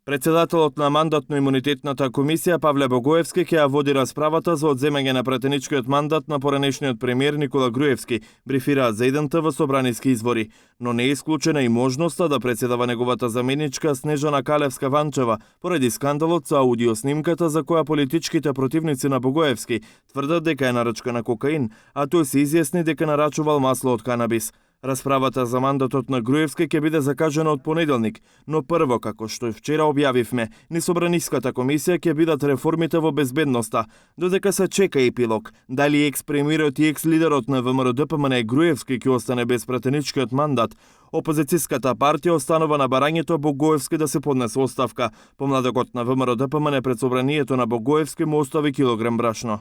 Председателот на мандатно-имунитетната комисија Павле Богоевски ќе ја води расправата за одземање на претеничкиот мандат на поранешниот премиер Никола Груевски, брифираат за 1ТВ собраниски извори, но не е исклучена и можноста да председава неговата заменичка Снежана Калевска-Ванчева поради скандалот со аудиоснимката за која политичките противници на Богоевски тврдат дека е нарачка на кокаин, а тој се изјасни дека нарачувал масло од канабис. Расправата за мандатот на Груевски ќе биде закажана од понеделник, но прво, како што и вчера објавивме, низ собраниската комисија ќе бидат реформите во безбедноста, додека се чека епилог. Дали екс-премиерот и екс-лидерот на ВМРО-ДПМН Груевски ќе остане без претеничкиот мандат, опозицијската партија останува на барањето Богоевски да се поднесе оставка. Помладокот на ВМРО-ДПМН пред собранието на Богоевски му остави килограм брашно.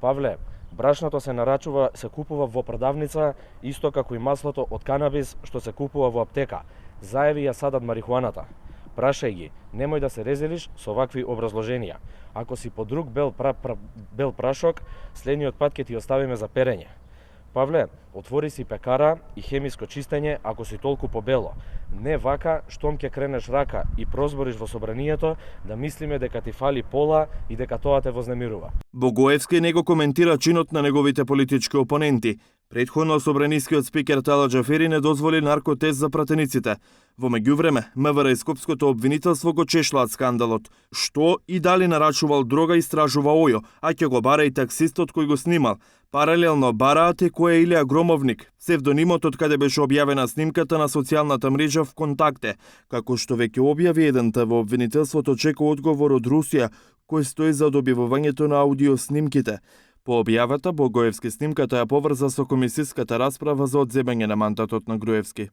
Павле, брашното се нарачува, се купува во продавница, исто како и маслото од канабис што се купува во аптека. Заеви ја садат марихуаната. Прашај ги, немој да се резелиш со вакви образложенија. Ако си по друг бел прашок, следниот пат ќе ти оставиме за перење. Павле, отвори си пекара и хемиско чистење ако си толку побело. Не вака, штом ќе кренеш рака и прозбориш во собранието, да мислиме дека ти фали пола и дека тоа те вознемирува. Богоевски не го коментира чинот на неговите политички опоненти. Претходно собранискиот спикер Тала Џафери не дозволи наркотест за пратениците. Во меѓувреме, МВР и Скопското обвинителство го чешлаат скандалот. Што и дали нарачувал дрога истражува ОЈО, а ќе го бара и таксистот кој го снимал. Паралелно бараат и кој е Илија Громовник, псевдонимот од каде беше објавена снимката на социјалната мрежа ВКонтакте. Како што веќе објави 1ТВ, обвинителството чека одговор од Русија, кој стои за добивувањето на аудиоснимките. По објавата, Богоевски снимката ја поврза со комисиската расправа за одземање на мандатот на Груевски.